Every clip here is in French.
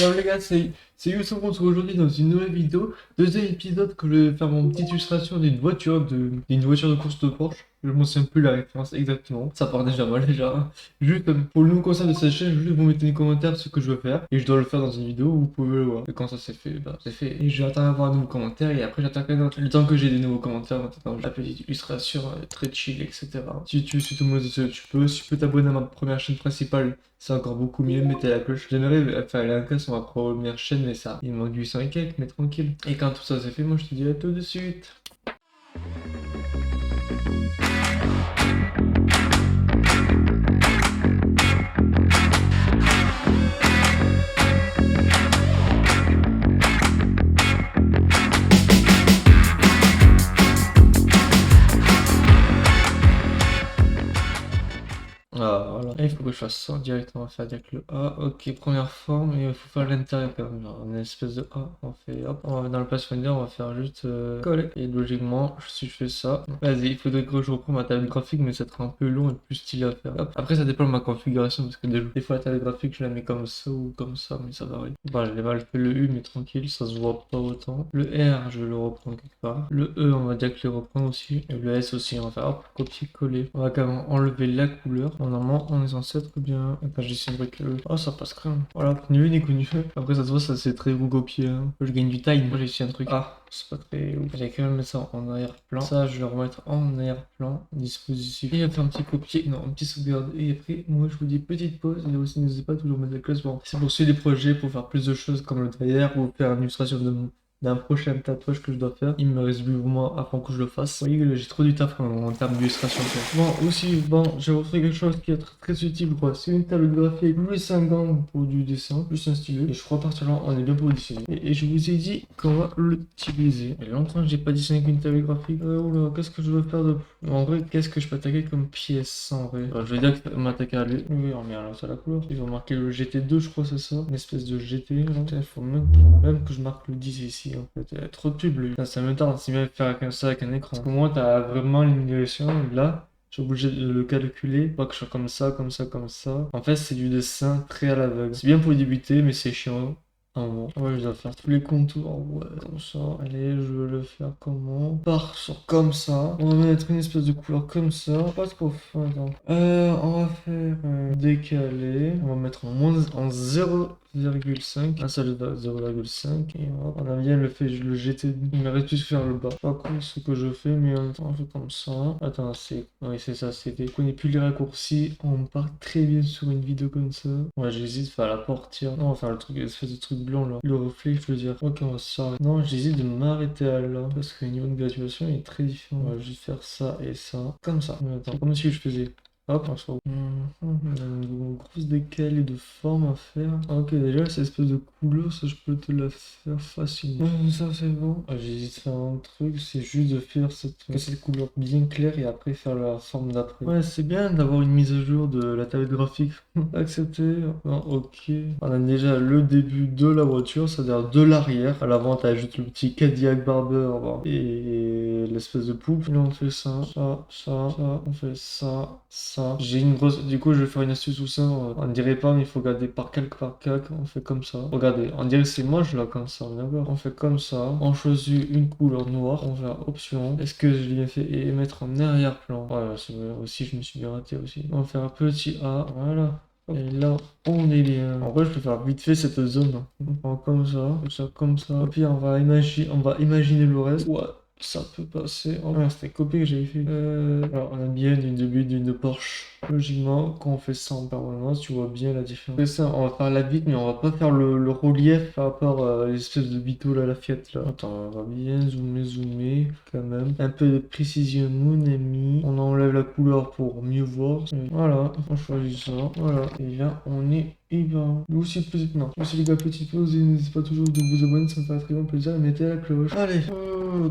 Alors les gars, c'est Youssef, on se retrouve aujourd'hui dans une nouvelle vidéo. Deuxième épisode que je vais faire mon petite illustration d'une voiture de course de Porsche. Je me souviens plus la référence exactement. Ça part déjà mal déjà. Juste pour le nouveau concept de cette chaîne, juste vous mettez dans les commentaires ce que je veux faire. Et je dois le faire dans une vidéo, vous pouvez le voir. Et quand ça c'est fait, bah c'est fait. Et j'attends d'avoir un nouveau commentaire et après j'attends le temps que j'ai des nouveaux commentaires, maintenant la petite illustration très chill, etc. Si tu suis tout le monde, tu peux. Si tu peux t'abonner à ma première chaîne principale. C'est encore beaucoup mieux, mettez la cloche. J'aimerais faire la cas sur ma première chaîne, mais ça, il manque 800 et quelques, mais tranquille. Et quand tout ça c'est fait, moi je te dis à tout de suite. Ah, voilà. Et il faut que je fasse ça directement, on va faire avec le A. Ok, première forme, et il faut faire l'intérieur quand même. Genre, une espèce de A. On fait hop, on va dans le Pathfinder, on va faire juste coller. Et logiquement, si je fais ça, vas-y, il faudrait que je reprenne ma table graphique, mais ça sera un peu long et plus stylé à faire. Hop. Après, ça dépend de ma configuration, parce que des fois, la table graphique, je la mets comme ça ou comme ça, mais ça varie. Bah, j'ai mal fait le U, mais tranquille, ça se voit pas autant. Le R, je le reprends quelque part. Le E, on va dire que je le reprends aussi. Et le S aussi, on va faire hop, copier-coller. On va quand même enlever la couleur. Normalement, on est censé être bien. Attends, j'essaie de bricoler. Oh, ça passe crème. Voilà, nul ni connu. Après, ça se voit, ça c'est très recopié. Hein. Je gagne du time. Moi, j'ai essayé un truc. Ah, c'est pas très ouf. J'ai quand même mettre ça en arrière-plan. Ça, je vais le remettre en arrière-plan. Dispositif. Et on fait un petit copier. Non, un petit sauvegarde. Et après, moi, je vous dis petite pause. Et aussi, n'hésitez pas à toujours mettre la classe. Bon, c'est pour suivre les projets, pour faire plus de choses comme le derrière ou faire une illustration d'un prochain tatouage que je dois faire. Il me reste 8 mois avant que je le fasse. Vous voyez, j'ai trop du taf en termes d'illustration. Bon, aussi, bon, j'ai refait quelque chose qui est très utile, quoi. C'est une table graphique plus un gant pour du dessin, plus un stylo. Et je crois partir là, on est bien pour dessiner. Et je vous ai dit qu'on va l'utiliser. Il y a longtemps que j'ai pas dessiné avec une table graphique. Oula, qu'est-ce que je veux faire de plus? En vrai, qu'est-ce que je peux attaquer comme pièce en vrai? Je vais dire que m'attaquer à lui. Oui, on met là, c'est la couleur. Ils vont marquer le GT2, je crois, c'est ça. Une espèce de GT. Il faut même que je marque le 10 ici, en fait. Il y a trop de pubs, lui. Ça me tarde si même faire comme ça avec un écran. Parce qu'au moins, t'as vraiment l'illumination. Là, je suis obligé de le calculer, pas que je sois comme ça, comme ça, comme ça. En fait, c'est du dessin très à l'aveugle. C'est bien pour débuter, mais c'est chiant. Ah bon. Ouais, je dois faire tous les contours. Ouais, comme ça. Allez, je vais le faire comment? Part sur comme ça. On va mettre une espèce de couleur comme ça. Pas trop fin, attends. On va faire décaler. On va mettre en 0,5. Un seul 0,5. Et on a bien le fait, le GT. Il me reste plus faire le bas. Pas cool ce que je fais, mais en même temps, on fait comme ça. Attends, c'est. Oui, c'est ça, c'était. Je connais plus les raccourcis. On part très bien sur une vidéo comme ça. Ouais, j'hésite à faire la portière. Non, on va faire le truc, l'espèce de truc blanc là. Le reflet, je veux dire. Ok, on va s'arrêter. Non, j'hésite de m'arrêter à là. Parce que le niveau de graduation est très différent. On va juste faire ça et ça. Comme ça. Mais attends, comme si je faisais. Hop, on se retrouve. Une grosse décalée de forme à faire. Ok, déjà, cette espèce de couleur, ça, je peux te la faire facilement. Ça, c'est bon. J'hésite à faire un truc, c'est juste de faire cette couleur bien claire et après faire la forme d'après. Ouais, c'est bien d'avoir une mise à jour de la tablette graphique. Accepter. Ok. On a déjà le début de la voiture, c'est-à-dire de l'arrière. À l'avant, t'as juste le petit Cadillac Barber bon, et l'espèce de poupe. Là, on fait ça, on fait ça. J'ai une grosse. Du coup, je vais faire une astuce ou ça. On dirait pas, mais il faut regarder par calque par calque. On fait comme ça. Regardez, on dirait que c'est moche là, comme ça. D'accord? On fait comme ça. On choisit une couleur noire. On va option. Est-ce que je l'ai fait et mettre en arrière-plan? Voilà, c'est vrai. Aussi, je me suis bien raté aussi. On va faire un petit A. Voilà. Et là, on est bien. En vrai, je peux faire vite fait cette zone. On prend comme ça, comme ça. Et puis, on va imaginer le reste. Ouais. Ça peut passer. Oh merde, c'était copié que j'avais fait. Alors, on a bien une début d'une Porsche. Logiquement, quand on fait ça en permanence, tu vois bien la différence. C'est ça, on va faire la vitre, mais on va pas faire le relief par rapport à l'espèce de biteau là, la Fiat là. Attends, on va bien zoomer quand même. Un peu de précision, mon ami. On enlève la couleur pour mieux voir. Et voilà, on choisit ça. Voilà, et là, on est. Et ben, vous aussi, petite. Non, aussi les gars, petite pause, et n'hésitez pas toujours de vous abonner, ça me ferait très grand plaisir, et mettez la cloche. Allez,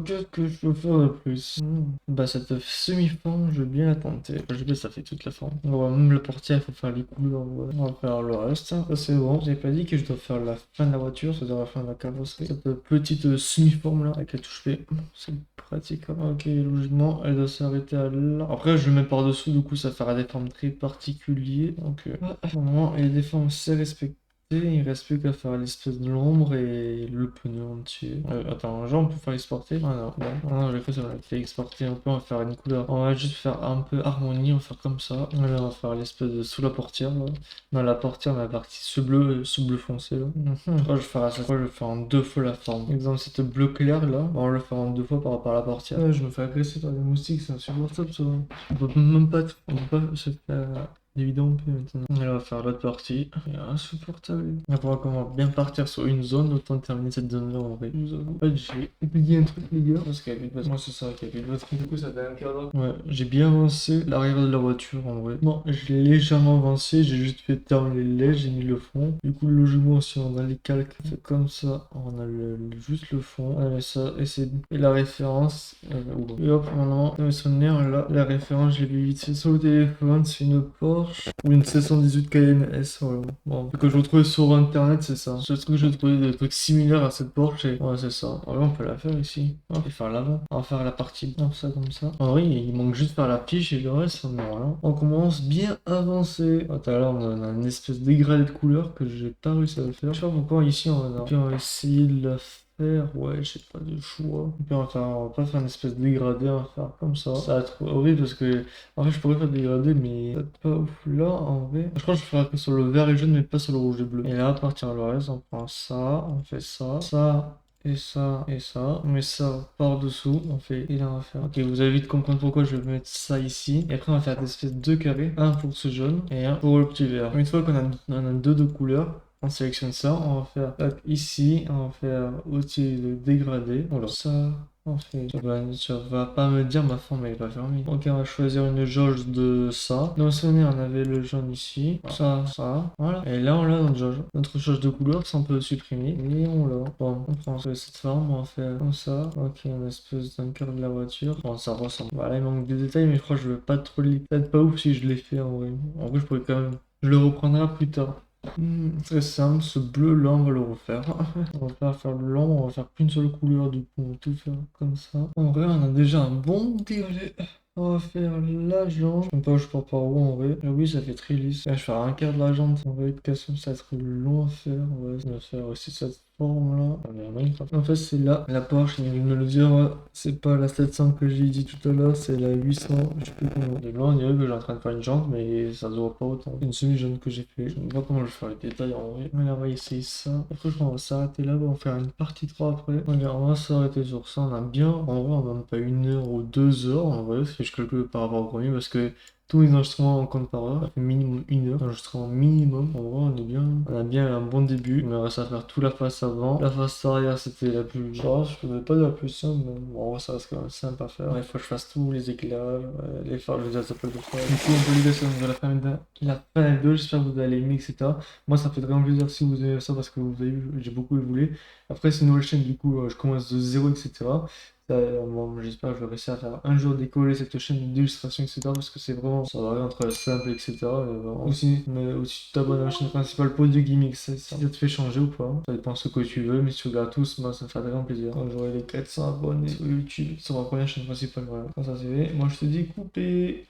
qu'est-ce que je peux faire de plus? Bah, cette semi-forme, je veux bien la tenter. Je sais pas si ça fait toute la forme. On va même le portier, il faut faire les couleurs. Ouais. On va faire le reste. Ça, c'est bon. J'avais pas dit que je dois faire la fin de la voiture, c'est-à-dire la fin de la carrosserie. Cette petite semi-forme là, avec la touche P. C'est pratique. Ok, logiquement, elle doit s'arrêter à là. Après, je mets par-dessous, du coup, ça fera des formes très particulières. Donc, normalement, il y a des formes assez respectées. il reste plus qu'à faire l'espèce de l'ombre et le pneu entier. Attends, genre on peut faire exporter? Ah non, bon. Ah non, j'ai fait ça, on a fait exporter un peu, on va faire une couleur. On va juste faire un peu harmonie, on va faire comme ça. Là, on va faire l'espèce de sous la portière, là. Dans la portière, on a la partie ce bleu foncé, là. Je vais faire à chaque fois, je vais faire en deux fois la forme. Par exemple, cette bleu clair, là, on va le faire en deux fois par rapport à la portière. Ouais, je me fais agresser par des moustiques, c'est insupportable, ça. On peut même pas, on peut pas se faire évident maintenant. On va faire l'autre partie. C'est insupportable. Après, comment bien partir sur une zone, autant terminer cette zone-là en vrai. En fait, j'ai oublié un truc, les gars. Parce qu'il y a plus de batterie. Moi, c'est ça, qu'il y a plus de batterie. Du coup, ça fait un cadre. Ouais, j'ai bien avancé l'arrière de la voiture en vrai. Bon, je l'ai légèrement avancé. J'ai juste fait dans les leds, j'ai mis le fond. Du coup, logiquement, si on a les calques, fait comme ça. On a juste le fond. On met ça et c'est et la référence. Et hop, maintenant, dans mes souvenirs, là, la référence, je l'ai vu vite fait sur le téléphone. C'est une Porsche ou une 718 Cayenne S. Voilà. Bon, ce que je retrouvais sur internet, c'est ça. C'est ce que j'ai trouvé des trucs similaires à cette Porsche. Et... ouais, c'est ça. Alors, on peut la faire ici. On peut faire l'avant. On va faire la partie comme ça, comme ça. En vrai, il manque juste faire la fiche et le reste, on est voilà. On commence bien avancé. Ah, tout à l'heure, on a une espèce de dégradé de couleur que j'ai pas réussi à le faire. Je sais pas pourquoi ici, puis on va essayer de la faire. Ouais, j'ai pas de choix. Et puis on va pas faire une espèce de dégradé, on va faire comme ça. Ça va être horrible parce que en fait je pourrais faire dégradé mais peut-être pas ouf là en vrai. Je crois que je ferai que sur le vert et jaune mais pas sur le rouge et bleu. Et là à partir de le reste on prend ça, on fait ça, ça. Et ça, et ça, on met ça par-dessous, on fait, et là on va faire. Ok, vous allez vite comprendre pourquoi je vais mettre ça ici. Et après on va faire des espèces de deux carrés, un pour ce jaune et un pour le petit vert. Une fois qu'on a, on a deux de couleurs, on sélectionne ça, on va faire hop, ici, on va faire outil de dégradé. Voilà, ça, on fait. Tu vas pas me dire ma forme elle est pas fermée. Ok, on va choisir une jauge de ça. Dans le souvenir, on avait le jaune ici, ça, voilà. Et là, on l'a notre jauge. Notre jauge de couleur, ça on peut le supprimer. Et on l'a. Bon, on prend cette forme, on va faire comme ça. Ok, on a une espèce d'un cœur de la voiture. Bon, ça ressemble. Voilà, il manque des détails, mais je crois que je vais pas trop les. Peut-être pas ouf si je l'ai fait en vrai. En vrai, je pourrais quand même. Je le reprendrai plus tard. Très simple, ce bleu là on va le refaire. On va pas faire le blanc, on va faire qu'une seule couleur, du coup on va tout faire comme ça. En vrai on a déjà un bon dégradé. On va faire la jante. Je sais pas où je pars par où en vrai. Ah oui, ça fait très lisse. Là, je vais faire un quart de la jante. En vrai, question, ça va être long à faire. Ouais, on va faire aussi cette forme-là. On est à Minecraft. En fait, c'est là. La Porsche, il vient de me le dire. Ouais, c'est pas la 700 que j'ai dit tout à l'heure, c'est la 800. Je sais plus comment. De loin, on dirait que j'ai en train de faire une jante, mais ça se voit pas autant. C'est une semi-jante que j'ai fait. Je ne sais pas comment je vais faire les détails en vrai. Mais là, on va essayer ça. Après, je crois qu'on va s'arrêter là. On va faire une partie 3 après. Regarde, on va s'arrêter sur ça. On a bien. En vrai, on a même pas 1 heure ou 2 heures. En vrai, si je calcule par rapport au premier, parce que tous les enregistrements en compte par heure, ça fait minimum 1 heure. Enregistrement minimum. En vrai, on est bien. On a bien un bon début. Il me reste à faire toute la face avant. La face arrière, c'était la plus. Genre, je faisais pas de la plus simple, mais bon, en vrai, ça reste quand même simple à faire. Ouais, il faut que je fasse tous les éclairages, les phares, je les appelle de fois. Du coup, on peut les de la fin 2. J'espère que vous allez aimer, etc. Moi, ça fait vraiment plaisir si vous aimez ça parce que vous avez vu, j'ai beaucoup évolué. Après, c'est une nouvelle chaîne, du coup, je commence de zéro, etc. Bon, j'espère que je vais réussir à faire un jour décoller cette chaîne d'illustration, etc. Parce que c'est vraiment, ça varie entre simple, etc. Aussi, mais aussi tu t'abonnes à la chaîne principale pour du gimmicks, si ça te fait changer ou pas. Ça dépend de ce que tu veux, mais si tu regardes tous, moi ça me fait vraiment plaisir. Quand j'aurai les 400 abonnés sur YouTube, sur ma première chaîne principale, voilà. Quand ça c'est fait, moi je te dis couper.